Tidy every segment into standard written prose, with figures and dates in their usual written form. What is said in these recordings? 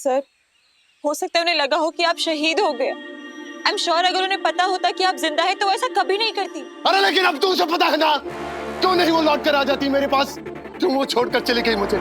Sir, हो सकता है उन्हें लगा हो कि आप शहीद हो गए। आई एम श्योर अगर उन्हें पता होता कि आप जिंदा है तो ऐसा कभी नहीं करती। अरे लेकिन अब तुझे पता है ना, क्यों नहीं वो लौट कर आ जाती मेरे पास? क्यों वो छोड़कर चली गई मुझे?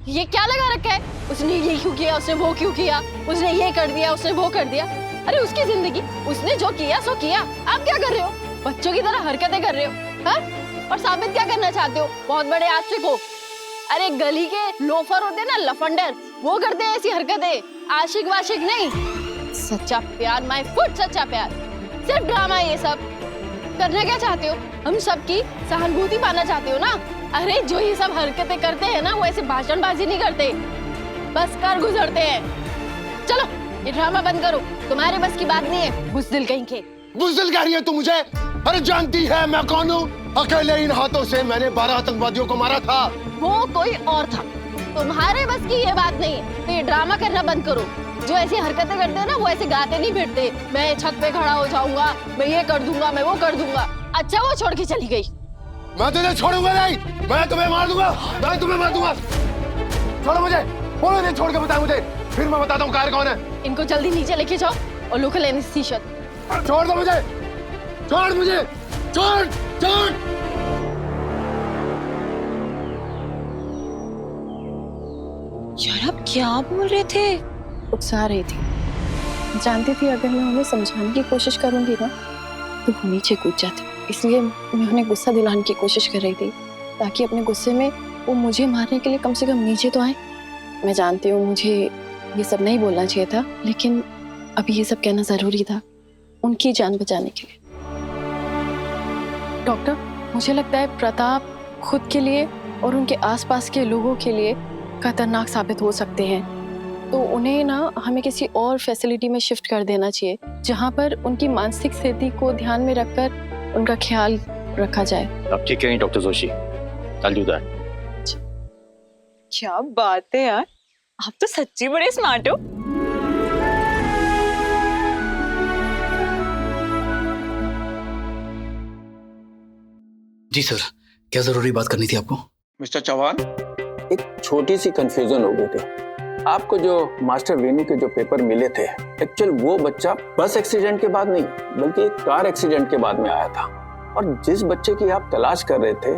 ये क्या लगा रखा है? उसने ये क्यों किया, उसने वो क्यों किया, उसने ये कर दिया, उसने वो कर दिया। अरे उसकी जिंदगी, उसने जो किया सो किया। आप क्या कर रहे हो? बच्चों की तरह हरकतें कर रहे हो, हाँ? और साबित क्या करना चाहते हो? बहुत बड़े आशिक हो। अरे गली के लोफर होते ना, लफंडर, वो करते हैं ऐसी हरकतें। आशिक वाशिक नहीं, सच्चा प्यार, माय फुट सच्चा प्यार। सिर्फ ड्रामा है ये सब। करना क्या चाहते हो? हम सबकी सहानुभूति पाना चाहते हो ना? अरे जो ये सब हरकतें करते हैं ना, वो ऐसे भाषणबाजी नहीं करते, बस कर गुजरते हैं। चलो ये ड्रामा बंद करो, तुम्हारे बस की बात नहीं है। बुज़दिल कहीं के। बुज़दिल कह रही है तू मुझे? अरे जानती है मैं कौन हूँ? अकेले इन हाथों से मैंने 12 आतंकवादियों को मारा था। वो कोई और था, तुम्हारे बस की ये बात नहीं है। तो ये ड्रामा करना बंद करो। जो ऐसी हरकतें करते हैं ना, वो ऐसे गाते नहीं फिरते, मैं छत पे खड़ा हो जाऊंगा, मैं ये कर दूंगा, मैं वो कर दूंगा। अच्छा वो छोड़ के चली गई। मैं तुझे छोड़ूंगा नहीं, मैं तुम्हें मार दूंगा, मैं तुम्हें मार दूंगा। छोड़ो मुझे, बोलो नहीं, छोड़ के बताओ मुझे, फिर मैं बताता हूँ कार कौन है। इनको जल्दी नीचे लेके जाओ और लोकल एनेस्थीसिया। छोड़ दो मुझे, छोड़ मुझे, छोड़ छोड़। यार आप क्या बोल रहे थे? उकसा रही थी, जानती थी अगर मैं उन्हें समझाने की कोशिश करूंगी ना तो वो नीचे कूद जाती, इसलिए मैं उन्हें गुस्सा दिलाने की कोशिश कर रही थी ताकि अपने गुस्से में वो मुझे मारने के लिए कम से कम नीचे तो आए। मैं जानती हूँ मुझे ये सब नहीं बोलना चाहिए था, लेकिन अभी ये सब कहना जरूरी था उनकी जान बचाने के लिए। डॉक्टर, मुझे लगता है प्रताप खुद के लिए और उनके आसपास के लोगों के लिए खतरनाक साबित हो सकते हैं, तो उन्हें ना हमें किसी और फैसिलिटी में शिफ्ट कर देना चाहिए जहाँ पर उनकी मानसिक स्थिति को ध्यान में रखकर उनका ख्याल रखा जाए। आप ठीक कहें doctor Joshi, I'll do that। क्या बात है यार, आप तो सच्ची बड़े स्मार्ट हो। जी सर, क्या जरूरी बात करनी थी आपको? मिस्टर चौहान, एक छोटी सी कंफ्यूजन हो गई थी। आपको जो मास्टर वेणु के जो पेपर मिले थे, एक्चुअल वो बच्चा बस एक्सीडेंट के बाद नहीं बल्कि एक कार एक्सीडेंट के बाद में आया था, और जिस बच्चे की आप तलाश कर रहे थे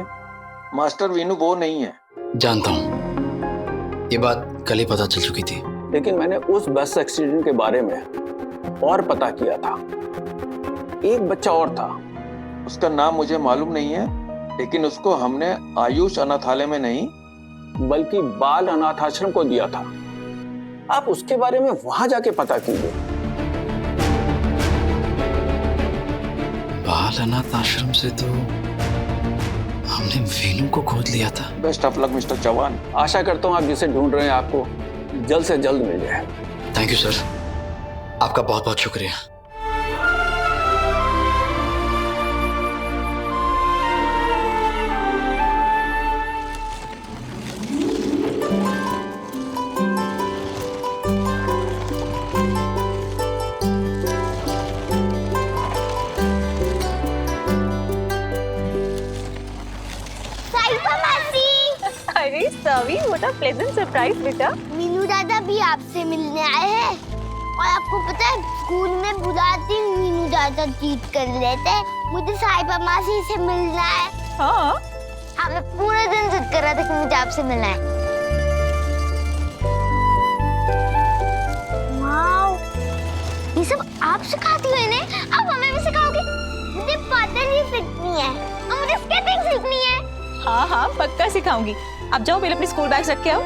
मास्टर वेणु वो नहीं है। जानता हूँ, ये बात कल ही पता चल चुकी थी, लेकिन मैंने उस बस एक्सीडेंट के बारे में और पता किया था। एक बच्चा और था, उसका नाम मुझे मालूम नहीं है, लेकिन उसको हमने आयुष अनाथालय में नहीं बल्कि बाल अनाथाश्रम को दिया था। आप उसके बारे में वहां जाके पता कीजिए। बाल अनाथ आश्रम से तो हमने वेणु को खोद लिया था। Best of luck mister Chauhan. आशा करता हूं आप जिसे ढूंढ रहे हैं आपको जल्द से जल्द मिल जाए। थैंक यू सर, आपका बहुत बहुत शुक्रिया। अरे सवी, व्हाट अ प्लेजेंट सरप्राइज बेटा। मीनू दादा भी आपसे मिलने आए हैं, और आपको पता है स्कूल में बुलाती हूँ मीनू दादा जीत कर लेते हैं। मुझे साहिबा मासी से मिलना है। हाँ मैं पूरे दिन जिद कर रहा था कि मुझे आपसे मिलना है। वाओ, ये सब आप सिखाती हो इन्हें? अब हमें भी सिखाओगे? मुझे पतंग सीखनी है और मुझे स्केटिंग सीखनी है। हाँ हाँ पक्का सिखाऊंगी। आप जाओ पहले अपनी स्कूल बैग्स रख के आओ।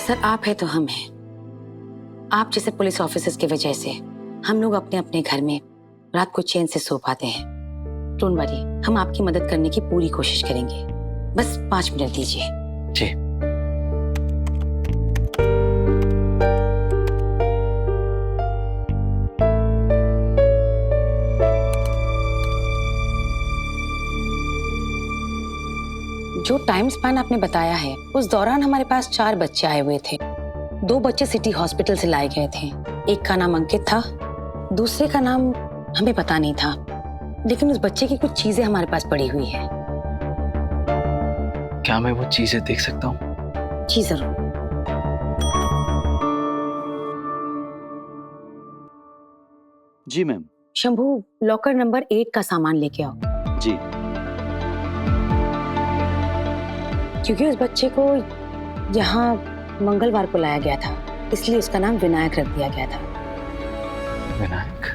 सर आप है तो हम हैं। आप जैसे पुलिस ऑफिसर्स की वजह से हम लोग अपने अपने घर में रात को चैन से सो पाते हैं। डोंट वरी, हम आपकी मदद करने की पूरी कोशिश करेंगे। बस 5 मिनट दीजिए। जी। जो टाइम स्पैन आपने बताया है उस दौरान हमारे पास 4 बच्चे आए हुए थे। 2 बच्चे सिटी हॉस्पिटल से लाए गए थे। एक का नाम अंकित था, दूसरे का नाम हमें पता नहीं था, लेकिन उस बच्चे की कुछ चीजें हमारे पास पड़ी हुई है। क्या मैं वो चीजें देख सकता हूँ? जी जरूर। जी मैम। शंभू, लॉकर नंबर 8 का सामान लेके आओ। जी। क्योंकि उस बच्चे को यहाँ मंगलवार को लाया गया था, इसलिए उसका नाम विनायक रख दिया गया था। विनायक?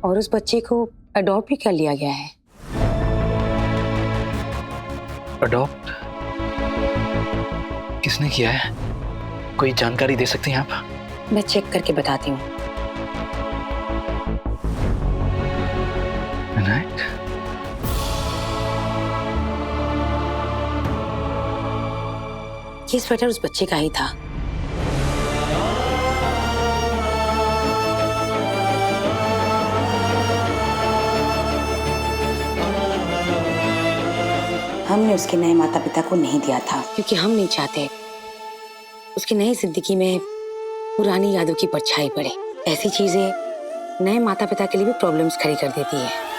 और उस बच्चे को अडॉप्ट भी कर लिया गया है। अडॉप्ट? किसने किया है? कोई जानकारी दे सकते हैं आप? मैं चेक करके बताती हूँ। विनायक? ये स्वेटर उस बच्चे का ही था। हमने उसके नए माता पिता को नहीं दिया था, क्योंकि हम नहीं चाहते उसकी नई जिंदगी में पुरानी यादों की परछाई पड़े। ऐसी चीजें नए माता पिता के लिए भी प्रॉब्लम्स खड़ी कर देती है।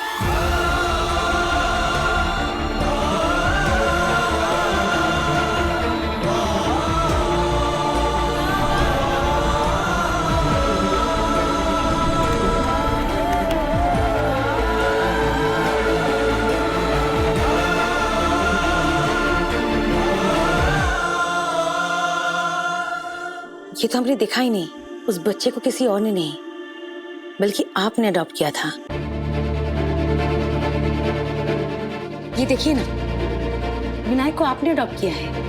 ये तो हमने देखा ही नहीं। उस बच्चे को किसी और ने नहीं, बल्कि आपने अडॉप्ट किया था। ये देखिए ना, विनायक को आपने अडॉप्ट किया है।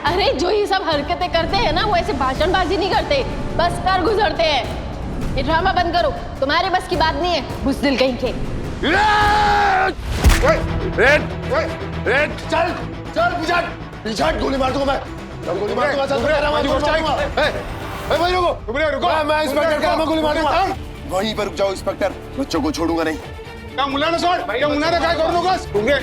अरे जो ये सब हरकतें करते हैं ना, वो ऐसे भाषणबाजी नहीं करते, बस कर गुजरते हैं। ये ड्रामा बंद करो, तुम्हारे बस की बात नहीं है, बुज़दिल कहीं के। रेड, चल चल पीछे गोली मार दूंगा मैं गोली मार दूंगा। चल वहीं रुको, मैं इंस्पेक्टर का गोली मार दूंगा। वहीं पर रुक जाओ इंस्पेक्टर, बच्चों को छोड़ूंगा नहीं। क्या मुलाने सोड, क्या मुलाने काय करू नकोस तुंगे।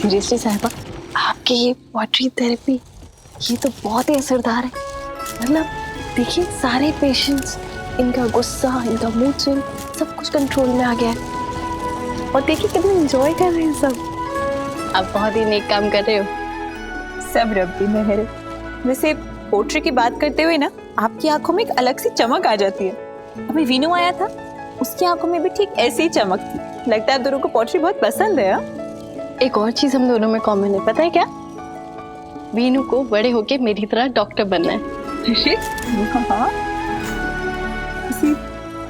सीरियसली साहिबा, आपकी ये वाटरी थेरेपी ये तो बहुत ही असरदार है। मतलब देखिए, सारे पेशेंट्स, इनका गुस्सा, इनका मूड स्विंग सब कुछ कंट्रोल में आ गया है। और देखिए कितना एंजॉय कर रहे हैं सब। आप बहुत ही नेक काम कर रहे हो। सब रब की मेहर है। वैसे पोट्री की बात करते हुए ना, आपकी आंखों में एक अलग सी चमक आ जाती है। अभी वीनू आया था, उसकी आंखों में भी ठीक ऐसी ही चमक थी। लगता है आप दोनों को पोट्री बहुत पसंद है। एक और चीज हम दोनों में कॉमन है, पता है क्या? वीनू को बड़े होके मेरी तरह डॉक्टर बनना है। हाँ,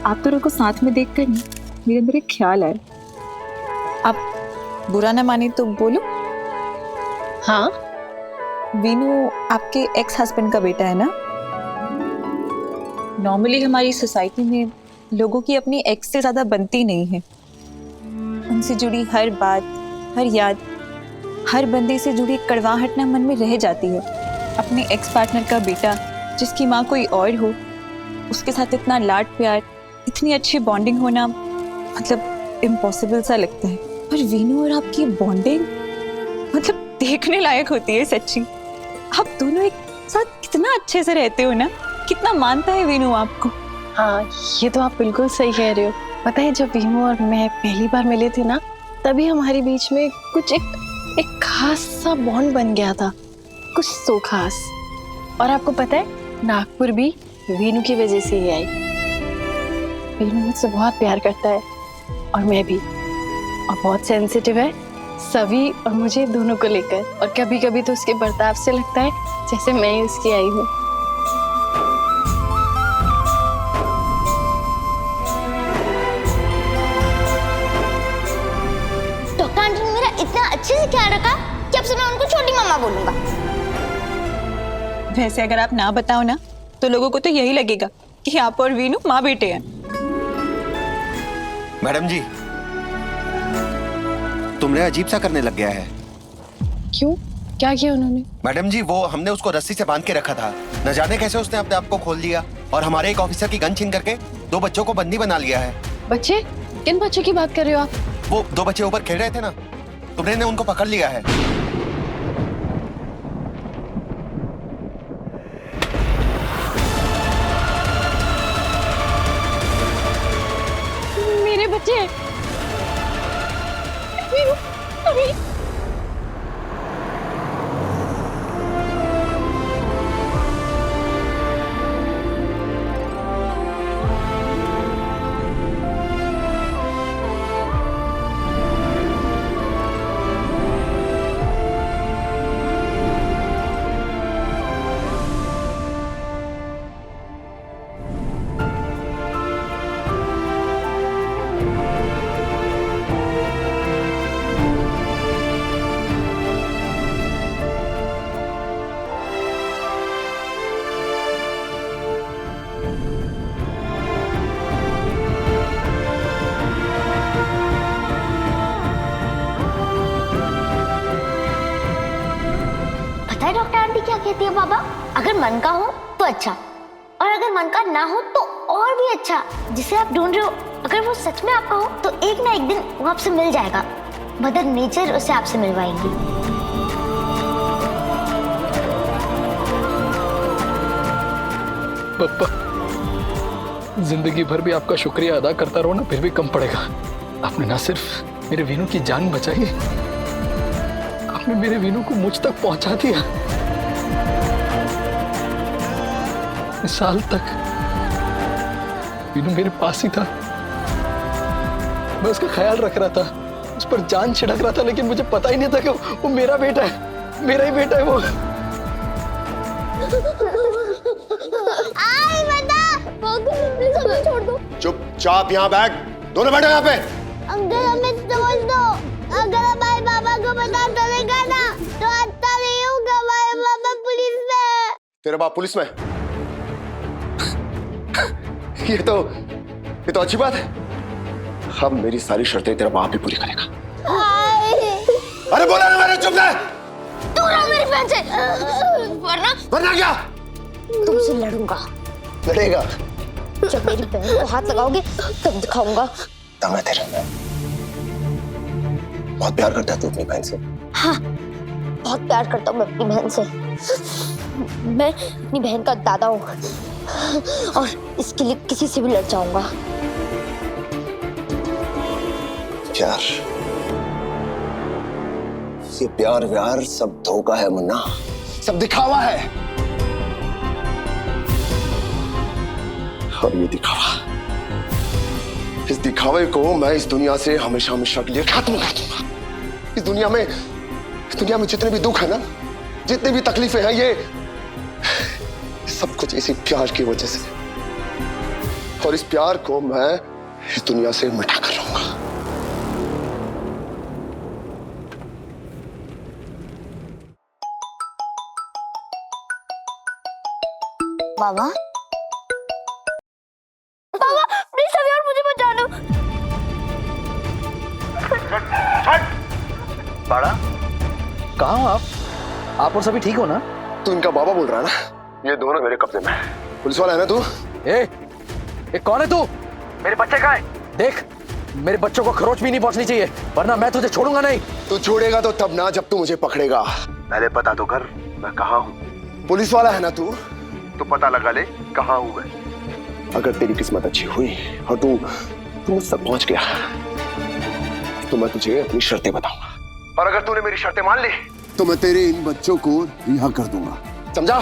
आप दोनों को साथ में देखकर मेरे अंदर एक ख्याल आया। आप बुरा ना माने तो बोलो। हाँ, वीनू आपके एक्स हस्बैंड का बेटा है ना? नॉर्मली हमारी सोसाइटी में लोगों की अपनी एक्स से ज्यादा बनती नहीं है। उनसे जुड़ी हर बात, हर याद, हर बंदे से जुड़ी कड़वाहट ना मन में रह जाती है। अपने एक्स पार्टनर का बेटा जिसकी माँ कोई और हो, उसके साथ इतना लाड प्यार, इतनी अच्छी बॉन्डिंग होना मतलब इम्पॉसिबल सा लगता है। पर वीनू और आपकी बॉन्डिंग मतलब देखने लायक होती है सच्ची। आप दोनों एक साथ कितना अच्छे से रहते हो ना, कितना मानता है वीनू आपको। हाँ, ये तो आप बिल्कुल सही कह रहे हो। पता है, जब वीनू और मैं पहली बार मिले थे ना, तभी हमारे बीच में कुछ एक खास सा बॉन्ड बन गया था, कुछ तो खास। और आपको पता है, नागपुर भी वीनू की वजह से ही आई। वीनू मुझसे बहुत प्यार करता है और मैं भी, और बहुत सेंसिटिव है सभी और मुझे दोनों को लेकर। और कभी कभी तो उसके बर्ताव से लगता है जैसे मैं ही उसकी आई हूँ। डॉक्टर आंटी ने मेरा इतना अच्छे से ख्याल रखा कि अब से मैं उनको छोटी मामा बोलूंगा। वैसे अगर आप ना बताओ ना तो लोगों को तो यही लगेगा कि आप और वीनू माँ बेटे हैं। मैडम जी, तुमने अजीब सा करने लग गया है। क्यों, क्या किया उन्होंने? मैडम जी, वो हमने उसको रस्सी से बांध के रखा था, न जाने कैसे उसने अपने आप को खोल दिया और हमारे एक ऑफिसर की गन छीन करके 2 बच्चों को बंदी बना लिया है। बच्चे? किन बच्चों की बात कर रहे हो आप? वो 2 बच्चे ऊपर खेल रहे थे ना, तुमने उनको पकड़ लिया है। मेरे बच्चे वीनू, अभी पता है डॉक्टर आंटी क्या कहती है बाबा? अगर मन का हो तो अच्छा, और अगर मन का ना हो तो और भी अच्छा। जिसे आप ढूंढ रहे हो अगर वो सच में आपका हो तो एक ना एक दिन वो आपसे मिल जाएगा। मदर नेचर उसे आपसे मिलवाएगी। पापा, जिंदगी भर भी आपका शुक्रिया अदा करता रहो ना, फिर भी कम पड़ेगा। आपने ना सिर्फ मेरे वीनू की जान बचाई, आपने मेरे वीनू को मुझ तक पहुंचा दिया। इस साल तक वीनू मेरे पास ही था, मैं उसका ख्याल रख रहा था, उस पर जान छिड़क रहा था, लेकिन मुझे पता ही नहीं था कि वो मेरा बेटा है, मेरा ही बेटा है वो। आई बता, प्लीज हमें छोड़ दो। चुपचाप यहाँ बैठ, दोनों बैठो यहाँ पे। अंकल हमें छोड़ दो। अगर हमारे पापा को पता चलेगा ना तो अच्छा नहीं होगा। हमारे पापा पुलिस में। तेरा बाप पुलिस में? ये तो अच्छी बात है। अब मेरी सारी शर्तें तेरा बाप ही पूरी करेगा। अरे बोला ना मैंने, चुप रह। दूर रहो मेरी बहन से, वरना क्या? तुमसे लड़ूंगा। लड़ेगा? जब मेरी बहन को हाथ लगाओगे तब दिखाऊंगा। दम है तेरा। बहुत प्यार करता है तू अपनी बहन से? हाँ, बहुत प्यार करता हूँ मैं अपनी बहन से। मैं अपनी बहन का दादा हूँ और इसके लिए किसी से भी लड़ जाऊंगा। प्यार, ये प्यार व्यार सब धोखा है मुन्ना, सब दिखावा है। और ये दिखावा, इस दिखावे को मैं इस दुनिया से हमेशा हमेशा के लिए खत्म कर दूंगा। इस दुनिया में जितने भी दुख है ना, जितनी भी तकलीफें हैं, ये सब कुछ इसी प्यार की वजह से। और इस प्यार को मैं इस दुनिया से मिटा कर रहूंगा। बाबा, बाबा प्लीज अभी और मुझे बचा लो। बाड़ा, कहाँ हो आप और सभी ठीक हो ना? तू इनका बाबा बोल रहा है ना? ये दोनों मेरे कब्जे में है। पुलिस वाला है ना तू? ए, कौन है तू? मेरे बच्चे कहाँ हैं? देख, मेरे बच्चों को खरोच भी नहीं पहुंचनी चाहिए, वरना मैं तुझे छोड़ूंगा नहीं। तू छोड़ेगा तो तब ना, जब तू मुझे पकड़ेगा। पहले पता तो कर मैं कहाँ हूँ। पुलिस वाला है ना तू? तो पता लगा ले कहाँ हूँ मैं। अगर तेरी किस्मत अच्छी हुई और तू मुझ तक पहुंच गया तो मैं तुझे अपनी शर्तें बताऊंगा। और अगर तूने मेरी शर्तें मान ली तो मैं तेरे इन बच्चों को रिहा कर दूंगा, समझा?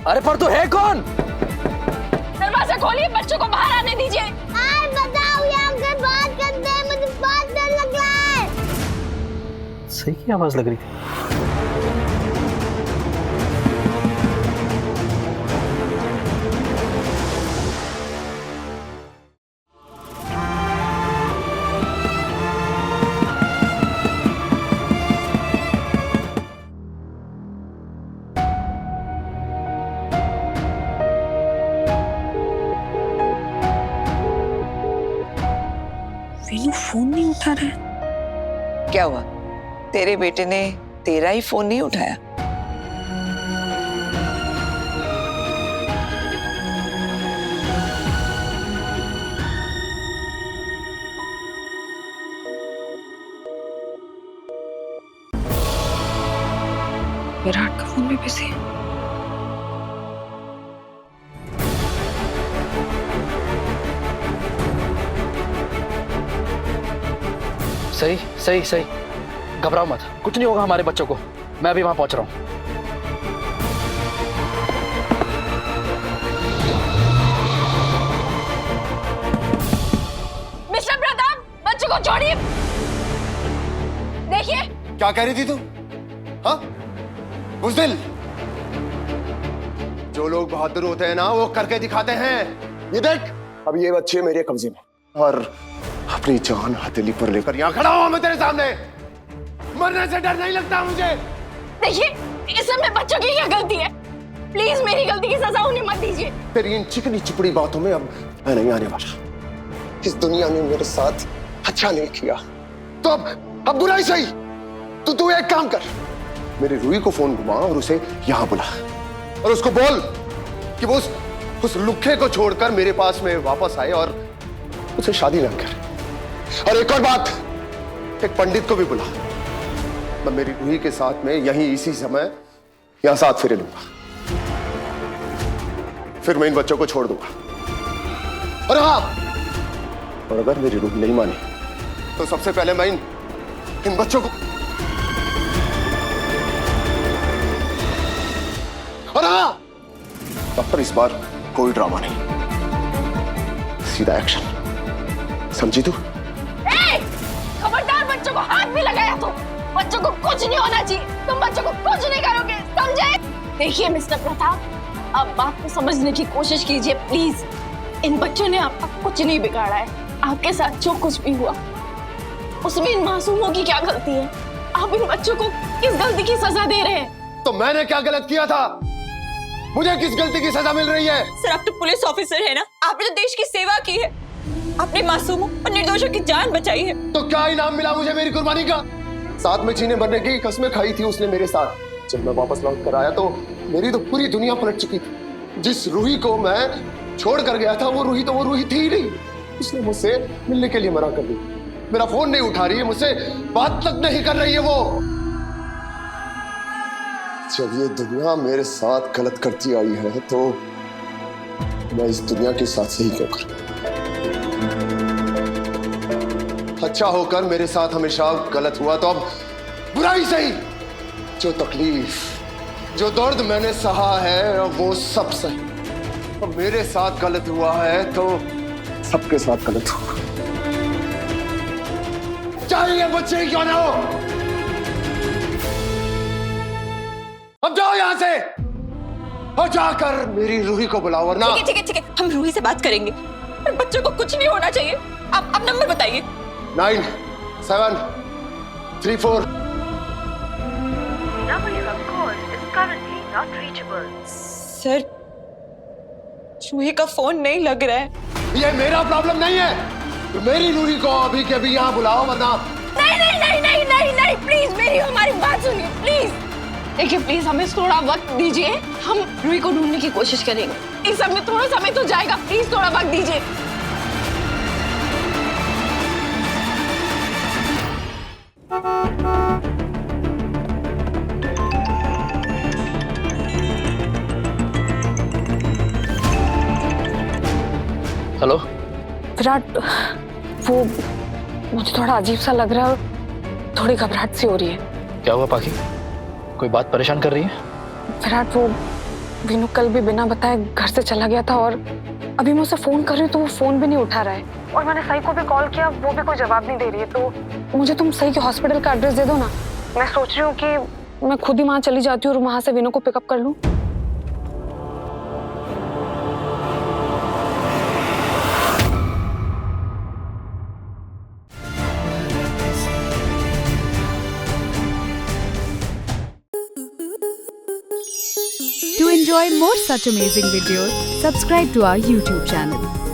अरे पर तू है कौन? दरवाजा खोलिए, बच्चों को बाहर आने दीजिए। आज बताओ ये हमसे बात करते हैं, मुझे बहुत डर लग रहा है। सही की आवाज लग रही थी। वीनू फोन नहीं उठा रहा है। क्या हुआ, तेरे बेटे ने तेरा ही फोन नहीं उठाया? विराट का फोन भी बिजी है। सही सही सही, घबराओ मत, कुछ नहीं होगा हमारे बच्चों को। मैं अभी वहां पहुंच रहा हूं। मिस्टर प्रताप, बच्चों को छोड़िए। देखिए। क्या कह रही थी तू? हाँ, बुज़दिल। जो लोग बहादुर होते हैं ना, वो करके दिखाते हैं। ये देख, अब ये बच्चे मेरे कब्जे में और अपनी जान हथेली पर लेकर यहाँ खड़ा हुआ मैं तेरे सामने। मरने से डर नहीं लगता मुझे। देखिए, इस समय बच्चों की क्या गलती है? प्लीज मेरी गलती की सजा उन्हें मत दीजिए। तेरी इन चिकनी चिपड़ी बातों में अब मैं नहीं आने वाला। इस दुनिया ने मेरे साथ अच्छा नहीं किया, तो अब बुराई सही। तू एक काम कर, मेरी रूही को फोन घुमा और उसे यहाँ बुला और उसको बोल कि वो उस लुखे को छोड़कर मेरे पास में वापस आए और उसे शादी न करे। और एक और बात, एक पंडित को भी बुला। मैं मेरी रूही के साथ में यहीं इसी समय यहां साथ फेरे लूंगा, फिर मैं इन बच्चों को छोड़ दूंगा। और हाँ, और अगर मेरी रूही नहीं मानी तो सबसे पहले मैं इन बच्चों को, और हाँ, डॉक्टर इस बार कोई ड्रामा नहीं, सीधा एक्शन, समझी तू? खबरदार, बच्चों को हाथ भी लगाया तो बच्चों को कुछ नहीं होना चाहिए। तुम बच्चों को कुछ नहीं करोगे, समझे? देखिए मिस्टर प्रताप, आप बात को समझने की कोशिश कीजिए प्लीज। इन बच्चों ने आपका कुछ नहीं बिगाड़ा है। आपके साथ जो कुछ भी हुआ उसमें इन मासूमों की क्या गलती है? आप इन बच्चों को किस गलती की सजा दे रहे हैं? तो मैंने क्या गलत किया था? मुझे किस गलती की सजा मिल रही है? सर, आप तो पुलिस ऑफिसर है ना, आपने तो देश की सेवा की है, आपने मासूमों और निर्दोषों की जान बचाई है। तो क्या इनाम मिला मुझे मेरी कुर्बानी का? साथ में जीने मरने की कसमें खाई थी उसने मेरे साथ। जब मैं वापस लौट कर आया तो मेरी तो पूरी दुनिया पलट चुकी थी। जिस रूही को मैं छोड़ कर गया था, वो रूही थी ही नहीं। उसने मुझसे मिलने के लिए मना कर दी, मेरा फोन नहीं उठा रही है, मुझसे बात तक नहीं कर रही है वो। जब ये दुनिया मेरे साथ गलत करती आई है तो मैं इस दुनिया के साथ सही क्यों करूं? अच्छा होकर मेरे साथ हमेशा गलत हुआ तो अब बुराई सही। जो तकलीफ, जो दर्द मैंने सहा है वो सब सही। अब मेरे साथ गलत हुआ है तो सबके साथ गलत हुआ, चाहे ये बच्चे क्यों ना हो। अब जाओ यहां से और जाकर मेरी रूही को बुलाओ, वरना। ठीक है, हम रूही से बात करेंगे, पर बच्चों को कुछ नहीं होना चाहिए। आप नंबर बताइए। 9 7 3 4। सर, रूही का फोन नहीं लग रहा है। ये मेरा प्रॉब्लम नहीं है, तो मेरी रूही को अभी के अभी यहाँ बुलाओ, वरना। नहीं, प्लीज मेरी हमारी बात सुनिए प्लीज। देखिए प्लीज हमें थोड़ा वक्त दीजिए, हम रूही को ढूंढने की कोशिश करेंगे। इस समय थोड़ा समय तो जाएगा, प्लीज थोड़ा वक्त दीजिए। हेलो विराट, वो मुझे थोड़ा अजीब सा लग रहा है और थोड़ी घबराहट सी हो रही है। क्या हुआ पाखी, कोई बात परेशान कर रही है? विराट, वो वीनू कल भी बिना बताए घर से चला गया था और अभी मैं उसे फोन कर रही हूँ तो वो फोन भी नहीं उठा रहा है, और मैंने सही को भी कॉल किया, वो भी कोई जवाब नहीं दे रही है। तो मुझे तुम सही के हॉस्पिटल का एड्रेस दे दो ना। मैं सोच रही हूँ कि मैं खुद ही वहां चली जाती हूँ और वहां से वीनू को पिकअप कर लूँ। To enjoy more such amazing videos, subscribe to our YouTube channel.